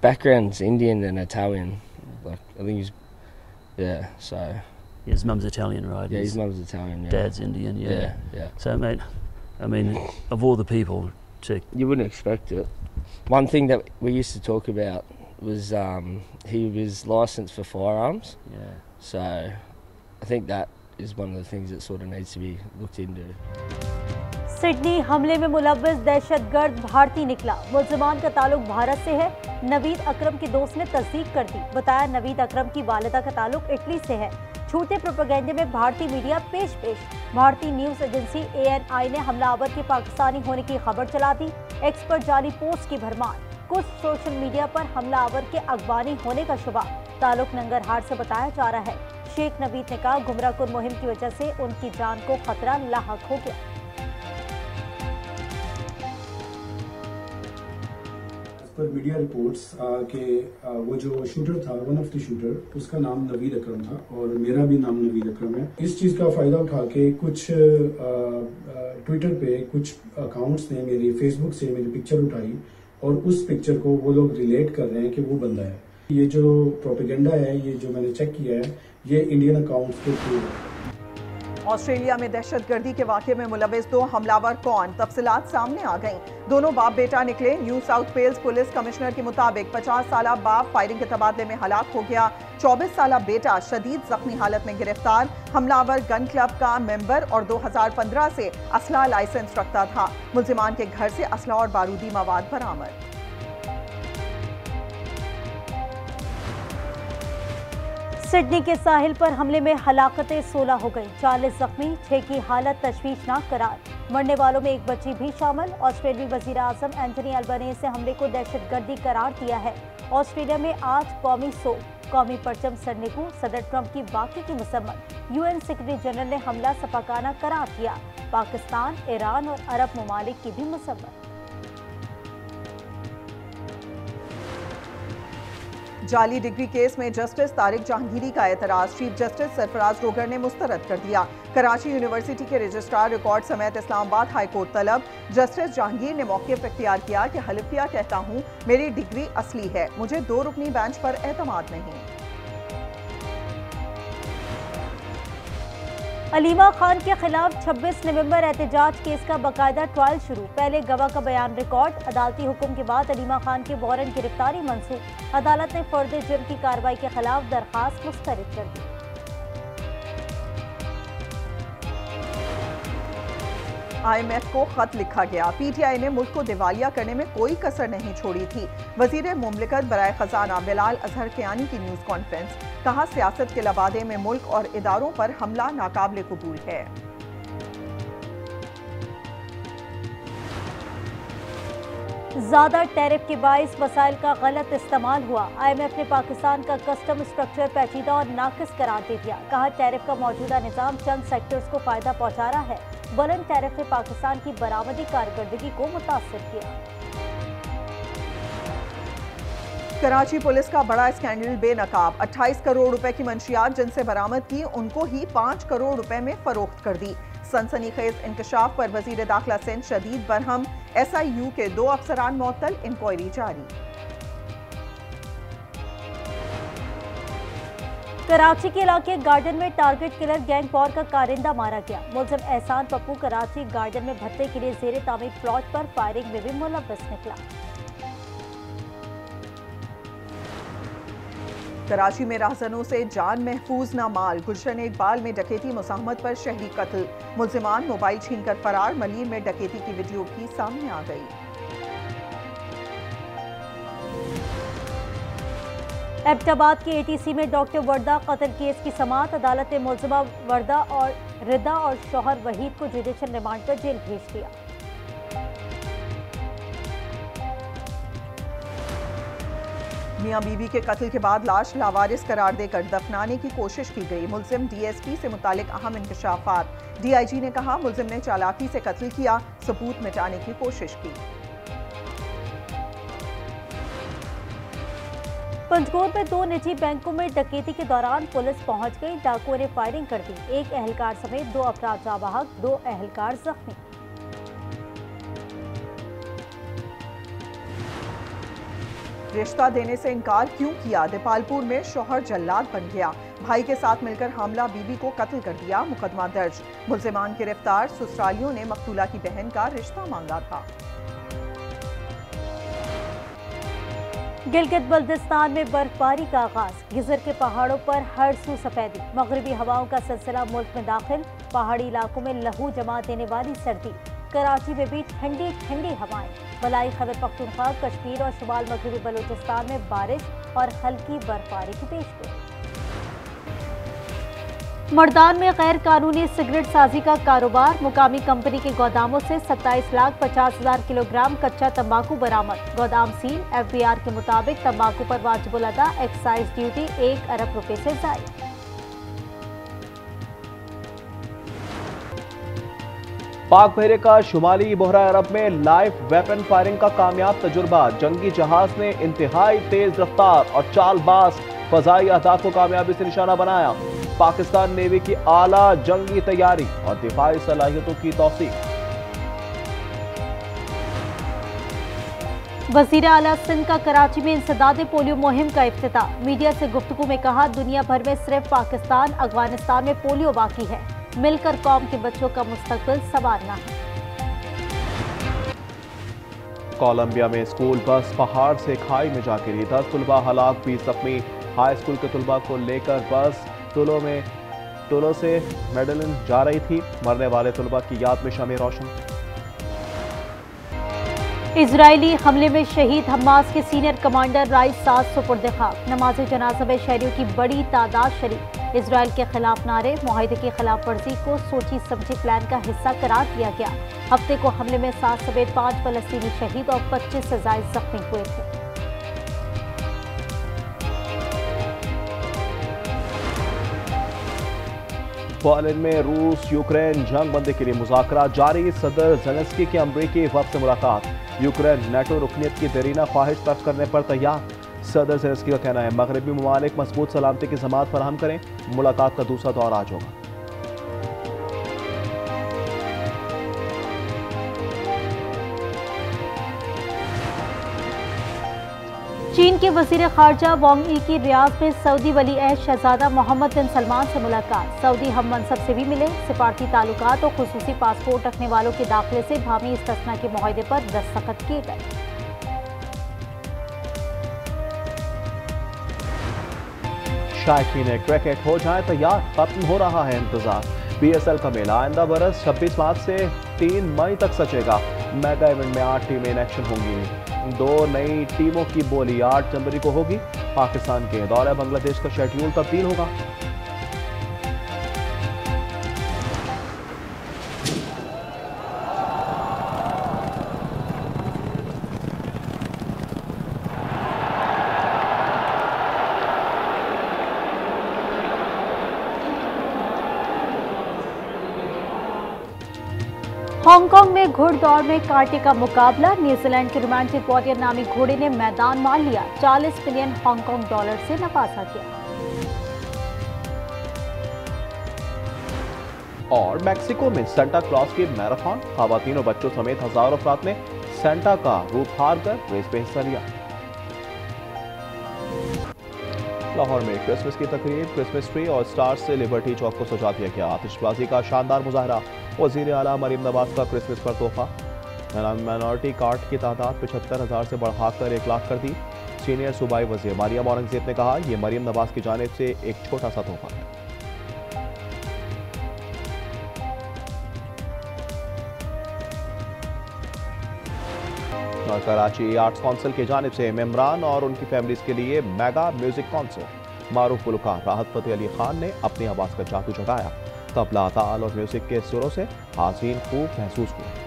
background's Indian and Italian. Like I think he's so. His mum's Italian, right? Yeah, his mum's Italian. Yeah. Dad's Indian. Yeah. Yeah. So, mate, I mean, of all the people to... You wouldn't expect it. One thing that we used to talk about was he was licensed for firearms. Yeah. So I think that is one of the things that sort of needs to be looked into. Sydney हमले में मुलव्वस दहशतगर्द भारतीय निकला। मुल्ज़िमान का ताल्लुक भारत से है। नवीद अकरम के दोस्त ने तस्दीक कर दी। बताया नवीद अकरम की वालिदा का ताल्लुक इटली से है। झूठे प्रोपेगेंडे में भारतीय मीडिया पेश। भारतीय न्यूज एजेंसी ANI ने हमलावर के पाकिस्तानी होने की खबर चला दी। एक्स पर जारी पोस्ट की भरमार। कुछ सोशल मीडिया पर हमलावर के अगवानी होने का शुबा। ताल्लुक नंगरहार से बताया जा रहा है। शेख नवीद ने कहा गुमराहकुन मुहिम की वजह से उनकी जान को खतरा लाहक हो गया। पर मीडिया रिपोर्ट्स के वो जो शूटर था, वन ऑफ द शूटर, उसका नाम नवीद अकरम था और मेरा भी नाम नवीद अकरम है। इस चीज का फायदा उठा के कुछ ट्विटर पे कुछ अकाउंट्स ने मेरी फेसबुक से मेरी पिक्चर उठाई और उस पिक्चर को वो लोग रिलेट कर रहे हैं कि वो बंदा है। ये जो प्रोपेगेंडा है, ये जो मैंने चेक किया है, ये इंडियन अकाउंट्स के थ्रू है। ऑस्ट्रेलिया में दहशतगर्दी के वाक़े में मुलव्विस 2 हमलावर कौन, तफसीलात सामने आ गईं। दोनों बाप बेटा निकले। New South Wales police commissioner के मुताबिक 50 साला बाप फायरिंग के तबादले में हलाक हो गया। 24 साला बेटा शदीद जख्मी हालत में गिरफ्तार। हमलावर गन क्लब का मेंबर और 2015 से असला लाइसेंस रखता था। मुल्जिमान के घर से असला और बारूदी मवाद बरामद। सिडनी के साहिल पर हमले में हलाकतें 16 हो गई। 40 जख्मी, 6 की हालत तशवीशनाक करार। मरने वालों में एक बच्ची भी शामिल। ऑस्ट्रेलियाई वजीर आजम एंथनी अल्बनीज़ ने हमले को दहशतगर्दी करार दिया है। ऑस्ट्रेलिया में आज कौमी सोग, कौमी परचम सड़ने को सदर ट्रंप की वाक़े की मसम्मत। UN सेक्रेटरी जनरल ने हमला सफाकाना करार दिया। पाकिस्तान, ईरान और अरब ममालिक की भी मसम्मत। जाली डिग्री केस में जस्टिस तारिक जहांगीरी का एतराज चीफ जस्टिस सरफराज रोगर ने मुस्तरद कर दिया। कराची यूनिवर्सिटी के रजिस्ट्रार रिकॉर्ड समेत इस्लामाबाद हाई कोर्ट तलब। जस्टिस जहांगीर ने मौके पर इख्तियार किया कि हल्फिया कहता हूं मेरी डिग्री असली है, मुझे 2 रुकनी बेंच पर एतमाद नहीं। अलीमा खान के खिलाफ 26 नवंबर एहतजाज केस का बाकायदा ट्रायल शुरू। पहले गवाह का बयान रिकॉर्ड। अदालती हुक्म के बाद अलीमा खान के वारंट गिरफ्तारी मंसूख। अदालत ने फर्द जुर्म की कार्रवाई के खिलाफ दरखास्त मुस्तरद कर दी। IMF को खत लिखा गया। PTI ने मुल्क को दिवालिया करने में कोई कसर नहीं छोड़ी थी। वजीर मुमलिकत बराए खजाना बिलाल अजहर कियानी की न्यूज कॉन्फ्रेंस। कहा सियासत के लबादे में मुल्क और इदारों पर हमला नाकाबिले कबूल है। ज्यादा टैरिफ के बाइस वसाइल का गलत इस्तेमाल हुआ। IMF ने पाकिस्तान का कस्टम स्ट्रक्चर पेचीदा और नाकिस करार दे दिया। कहा टैरिफ का मौजूदा निजाम चंद सेक्टर्स को फायदा पहुंचा रहा है। बुलंद टैरिफ ने पाकिस्तान की बरामदी कारकर्दगी को मुतासिर किया। कराची पुलिस का बड़ा स्कैंडल बेनकाब। 28 करोड़ रुपए की मंशियात जिनसे बरामद की उनको ही 5 करोड़ रुपए में फरोख्त कर दी। सनसनीखेज इंकशाफ पर वजीर दाखिला सिंध शदीद बरहम। SIU के 2 अफसरान मुअत्तल, इंक्वायरी जारी। कराची के इलाके गार्डन में टारगेट किलर गैंग वॉर का कारिंदा मारा गया। मुलजिम एहसान पप्पू कराची गार्डन में भत्ते के लिए जेर तामीर प्लॉट पर फायरिंग में भी मुलव्वस निकला। कराची में राहजनों से जान महफूज न माल। गुलशन इकबाल में डकैती मुज़ाहमत पर शहरी कत्ल। मुल्जिमान मोबाइल छीनकर फरार। मलीर में डकैती की वीडियो भी सामने आ गई। एबटाबाद के ATC में डॉक्टर वर्दा कत्ल केस की समाअत। अदालत ने मुल्जिमा वर्दा और रिदा और शौहर वहीद को जुडिशल रिमांड पर जेल भेज दिया। मियां बीवी के कत्ल के बाद लाश लावारिस करार देकर दफनाने की कोशिश की गई। मुल्जिम DSP से मुतालिक अहम इंकशाफात। DIG ने कहा मुल्जिम ने चालाकी से कत्ल किया, सबूत मिटाने की कोशिश की। पंजगोर में 2 निजी बैंकों में डकैती के दौरान पुलिस पहुंच गई। डाकुओं ने फायरिंग कर दी। 1 एहलकार समेत 2 अफराद जाँ बहक, 2 एहलकार जख्मी। रिश्ता देने से इनकार क्यों किया? दीपालपुर में शौहर जल्लाद बन गया। भाई के साथ मिलकर हामला बीवी को कत्ल कर दिया। मुकदमा दर्ज। मुल्जिमान गिरफ्तार। ससुरालियों ने मकतूला की बहन का रिश्ता मांगा था। गिलगित बल्तिस्तान में बर्फबारी का आगाज। गिजर के पहाड़ों पर हर सू सफेदी। मगरबी हवाओं का सिलसिला मुल्क में दाखिल। पहाड़ी इलाकों में लहू जमा देने वाली सर्दी। कराची में भी ठंडी ठंडी हवाएं। मलाई खैबर पख्तूनख्वा, कश्मीर और शुमाल मगरबी बलूचिस्तान में बारिश और हल्की बर्फबारी की पेशगोई। मर्दान में गैर कानूनी सिगरेट साजी का कारोबार। मुकामी कंपनी के गोदामों से 27,50,000 किलोग्राम कच्चा तंबाकू बरामद। गोदाम सील। FBR के मुताबिक तंबाकू पर वाजिबुल अदा एक्साइज ड्यूटी 1 अरब रुपए से जायद। पाक बहरे का शुमाली बहरा अरब में लाइव वेपन फायरिंग का कामयाब तजुर्बा। जंगी जहाज ने इंतहाई तेज रफ्तार और चालबाज फजाई अहदाफ को कामयाबी से निशाना बनाया। पाकिस्तान नेवी की आला जंगी तैयारी और दिफाई सलाहियतों की तौसीक। वज़ीर आला सिंध का कराची में इंसदाद पोलियो मुहिम का इफ्तिताह। मीडिया से गुफ्तगू में कहा, दुनिया भर में सिर्फ पाकिस्तान अफगानिस्तान में पोलियो बाकी है। मिलकर कौम के बच्चों का मुस्तकबिल संवारना है। कोलंबिया में स्कूल बस पहाड़ से खाई में जा गिरी। 10 तुलबा हलाक, 20 जख्मी। हाई स्कूल के तुलबा को लेकर बस टोलो से मेडलिन जा रही थी। मरने वाले तुलबा की याद में शमे रोशन। इजरायली हमले में शहीद हमास के सीनियर कमांडर राइस साद सुपुर्द खाक। नमाज जनाजा में शहरियों की बड़ी तादाद शरीक। इजराइल के खिलाफ नारे। मुआहिदे की खिलाफ वर्जी को सोची समझी प्लान का हिस्सा करार दिया गया। हफ्ते को हमले में 7 समेत 5 फलस्तीनी शहीद और 25 से ज्यादा जख्मी हुए थे। पोलैंड में रूस यूक्रेन जंग बंदी के लिए मुज़ाकरा जारी। सदर ज़ेलेंस्की की अमरीकी वफ़द से मुलाकात। यूक्रेन नेटो रुकनियत की देरीना ख्वाहिश तर्क करने पर तैयार। सदर ज़ेलेंस्की का कहना है, मगरबी ममालिक मजबूत सलामती की ज़मानत फराहम करें। मुलाकात का दूसरा दौर आज होगा। चीन के वजीर खारजा वांग यी की रियाद में सऊदी वली अहद शहजादा मोहम्मद बिन सलमान से मुलाकात। सऊदी हम मनसब से भी मिले। सिफारती ताल्लुकात और खुसूसी पासपोर्ट रखने वालों के दाखिले से बाहमी इस्तिस्ना के मुआहदे पर दस्तखत किए गए। शायकीन क्रिकेट हो जाए तैयार, खत्म हो रहा है इंतजार। PSL का मेला आइंदा बरस 26 मार्च से 3 मई तक सचेगा। मेगा इवेंट में 8 टीमें इन एक्शन होंगी। 2 नई टीमों की बोली 8 जनवरी को होगी। पाकिस्तान के दौरे बांग्लादेश का शेड्यूल तब्दील होगा। हांगकांग में घुड़दौड़ में कांटे का मुकाबला। न्यूजीलैंड के रोमांटिक वॉरियर नामी घोड़े ने मैदान मार लिया। 40 मिलियन हांगकांग डॉलर से नवाजा किया। और मैक्सिको में सेंटा क्लॉज की मैराथन। खवातीन और बच्चों समेत हजारों अफराद ने सेंटा का रूप हार कर रेस में हिस्सा लिया। लाहौर में क्रिसमस की तकरीब। क्रिसमस ट्री और स्टार्स से लिबर्टी चौक को सजा दिया गया। आतिशबाजी का शानदार मुजाहरा। वजीर आला मरीम नवाज का क्रिसमस पर तोहफा। माइनॉरिटी कार्ड की तादाद 75,000 से बढ़ाकर 1 लाख कर दी। सीनियर सूबाई वजीर मारियम औरंगजेब ने कहा, यह मरीम नवाज की जानिब से एक छोटा सा तोहफा है। और कराची आर्ट्स काउंसिल की जानिब से मेम्बरान और उनकी फैमिलीज के लिए मेगा म्यूजिक कॉन्सर्ट। मारूफ गुलकार राहत फतेह अली खान ने अपनी आवाज का जादू जगाया। तबला, ताल और म्यूजिक के सुरों से हाज़रीन खूब महसूस हुए।